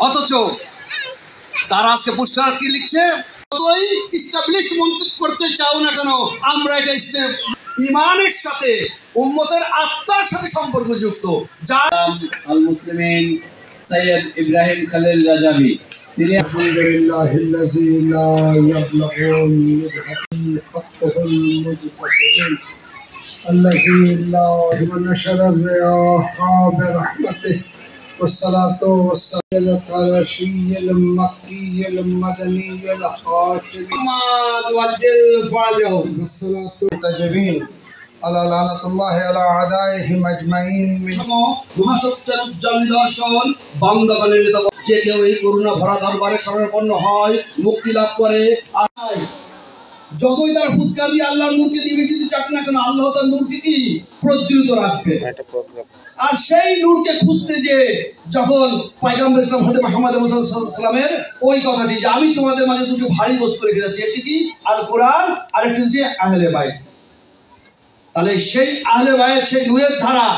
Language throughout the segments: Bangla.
অথচ তারা আজকে পোস্টার কি লিখছে, যতই ইস্টাবলিশড মন্তব্য করতে চাও না কেন, আমরা এটা ইমানের সাথে উম্মতের আত্মার সাথে সম্পর্কযুক্ত। যা আল মুসলিমিন সৈয়দ ইব্রাহিম খলিল রাজাবি তিনি আলহামদুলিল্লাহিল্লাযী লা ইয়াবলুগু মিদহাতি হাক্কুল মুজতাহিদিন الذي لا نشر الرياح برحمته والصلاة والسلام على الرسول المكي المدني الحاشمي محمد وجل فرجهم والصلاة تجبين على لعنة الله على أعدائهم أجمعين من মহাসত্যের উজ্জ্বল নিদর্শন বান্দাগণের নিদর্শন। যে কেউ এই করুণা ভরা দরবারে শরণাপন্ন হয় মুক্তি লাভ করে। যতই তার ফুৎকার দিয়ে আল্লাহর নূরকে নিভিয়ে দিতে চাক না কেন, আল্লাহ তার নূরকে কি প্রজ্বলিত রাখবে। আর সেই নূরকে খুঁজতে যে যখন পয়গম্বর ইসলাম হযরত মুহাম্মদ সাল্লাল্লাহু আলাইহি ওয়াসাল্লামের ওই কথাটি যে আমি তোমাদের মাঝে দুটো ভারী বস্তু রেখে যাচ্ছি, একটি কি আল কোরআন আর একটি হচ্ছে আহলে বাইত। তাহলে সেই আহলে বাইত, সেই নূরের ধারা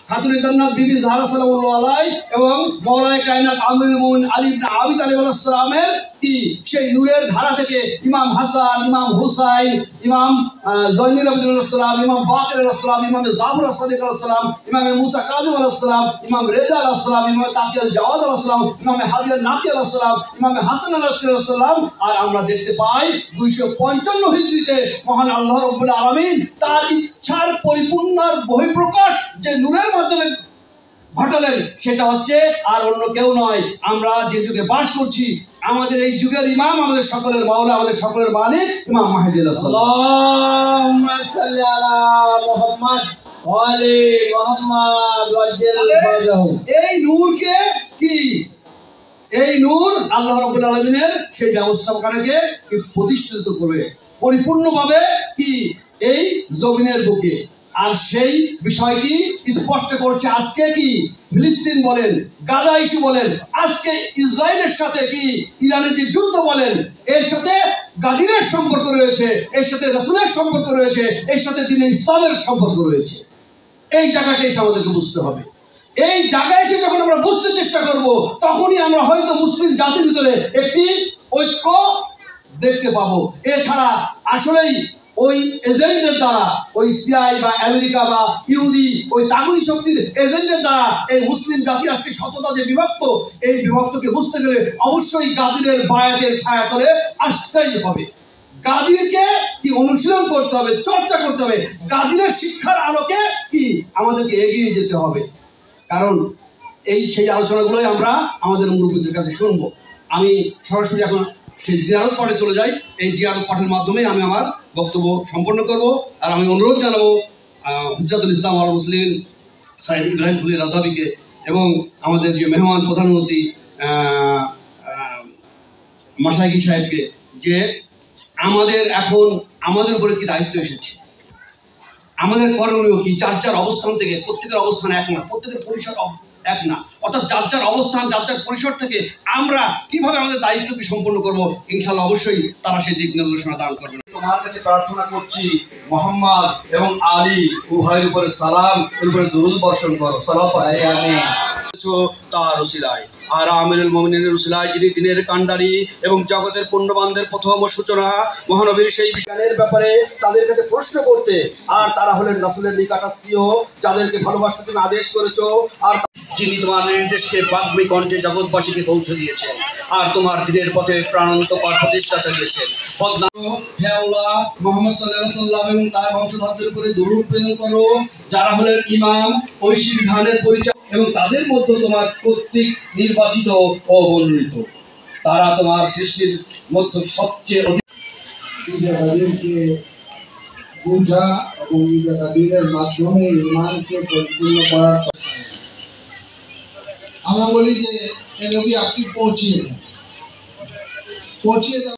খাতুনে জান্নাত বিবি জাহরা সাল্লাল্লাহু আলাইহি এবং মাওলানা কায়নাত আমিরুল মুমিনিন আলী ইবনে আবি তালিব আলাইহিস সালামের কি সেই নূরের ধারা থেকে ইমাম হাসান, ইমাম হুসাইন, ইমাম জয়নুল আবেদিন আলাইহিস সালাম, ইমাম বাকির আলাইহিস সালাম, ইমাম জাফর as-সাদিক আলাইহিস সালাম, ইমাম মুসা কাযিম আলাইহিস সালাম, ইমাম রেজা আলাইহিস সালাম, ইমাম তাকি আল-জাওয়াদ আলাইহিস সালাম, ইমাম হাদি আল-নাকি আলাইহিস সালাম, ইমাম হাসান আলাইহিস সালাম। আর আমরা দেখতে পাই 255 হিজরিতে মহান আল্লাহ রাব্বুল আলামিন তার ইচ্ছার পরিপূর্ণর বহিঃপ্রকাশ যে নূরের মাধ্যমে ঘটালেন, সেটা হচ্ছে আর অন্য কেউ নয়, আমরা যে যুগে বাস করছি আমাদের এই যুগের ইমাম, আমাদের সকলের মাওলা, আমাদের সকলের মালিক ইমাম মাহদী আল্লাহুম্মা সাল্লি আলা মুহাম্মদ ওয়া আলি মুহাম্মদ ওয়াজ্জিল ফারজাহু। এই নূরকে কি এই নূর আল্লাহ রাব্বুল আলামিনের সেই ব্যবস্থাপনাকে প্রতিষ্ঠিত করবে পরিপূর্ণভাবে কি এই জমিনের বুকে। আর সেই বিষয়টি স্পষ্ট করছে আজকে কি ফিলিস্তিন বলেন, গাজা ইস্যু বলেন, আজকে ইসরায়েলের সাথে কি ইরানের যে যুদ্ধ বলেন, এর সাথে গাদিরের সম্পর্ক রয়েছে, এর সাথে রাসূলের সম্পর্ক রয়েছে, এর সাথে দ্বীন ইসলামের সম্পর্ক রয়েছে। এই জায়গাটা এসে আমাদেরকে বুঝতে হবে। এই জায়গায় এসে যখন আমরা বুঝতে চেষ্টা করব, তখনই আমরা হয়তো মুসলিম জাতির ভিতরে একটি ঐক্য দেখতে পাবো। এছাড়া আসলেই ওই এজেন্টের দ্বারা, ওই সিআই বা আমেরিকা বা ইহুদি ওই তাগুতি শক্তির এজেন্টের দ্বারা এই মুসলিম জাতি আজকে শততা যে বিভক্ত, এই বিভক্তকে বুঝতে গেলে অবশ্যই গাদিরের বায়াতের ছায়া করে আসতেই হবে। গাদিরকে কি অনুশীলন করতে হবে, চর্চা করতে হবে। গাদিরের শিক্ষার আলোকে কি আমাদেরকে এগিয়ে যেতে হবে। কারণ এই সেই আলোচনাগুলোই আমরা আমাদের মুরব্বীদের কাছে শুনবো। আমি সরাসরি এখন সেই জিয়ারত পাঠে চলে যাই। এই জিয়ারত পাঠের মাধ্যমে আমি আমার বক্তব্য সম্পন্ন করব। আর আমি অনুরোধ জানাবো হুজ্জাতুল ইসলাম আল মুসলিমিন সৈয়দ ইব্রাহিম খলিল রাজাবিকে এবং আমাদের যে মেহমান প্রধানমন্ত্রী মাশাইখি সাহেবকে, যে আমাদের এখন আমাদের উপরে কি দায়িত্ব এসেছে, আমাদের করণীয় কি। যার যার অবস্থান থেকে, প্রত্যেকের অবস্থান এক না, প্রত্যেকের পরিসর এক না, অর্থাৎ যার যার অবস্থান, যার যার পরিসর থেকে আমরা কিভাবে আমাদের দায়িত্বকে সম্পন্ন করবো, ইনশাআল্লাহ অবশ্যই তারা সেই দিক নির্দেশনা দান করবেন। তোমার কাছে প্রার্থনা করছি, মুহাম্মদ এবং আলী উভয়ের উপরে সালাম, এর উপরে দুরূদ বর্ষণ করো। সালাত আমিন। তার উসিলায় আর আমিরুল মুমিনিনের উসিলায়, যিনি দিনের কাণ্ডারী এবং জগতের পুণ্যবানদের প্রথম সূচনা, মহানবীর সেই বিষয়ের ব্যাপারে তাদের কাছে প্রশ্ন করতে। আর তারা হলেন রাসূলের নিকটাত্মীয়, যাদেরকে ভালোবাসতে তুমি আদেশ করেছো, আর যিনি তোমার নির্দেশকে বাগ্মী কণ্ঠে জগৎবাসীকে পৌঁছে দিয়েছেন আর তোমার দিনের পথে প্রাণান্তকর প্রতিষ্ঠা চালিয়েছেন। হে আল্লাহ, মুহাম্মদ সাল্লাল্লাহু আলাইহি ওয়াসাল্লাম এবং তার বংশধরদের উপরে দরুদ প্রেরণ করো, যারা হলেন ইমাম, ঐশী বিধানের পরিচয় এবং তাদের মধ্যে তোমার প্রত্যেক নির্বাচিত ও মনোনীত। তারা তোমার সৃষ্টির মধ্যে সবচেয়ে ঈদে গাদিরকে বোঝা এবং ঈদে গাদিরের মাধ্যমে ঈমানকে পরিপূর্ণ করার। আমরা বলি যে এ নবী আপনি পৌঁছিয়ে দেন।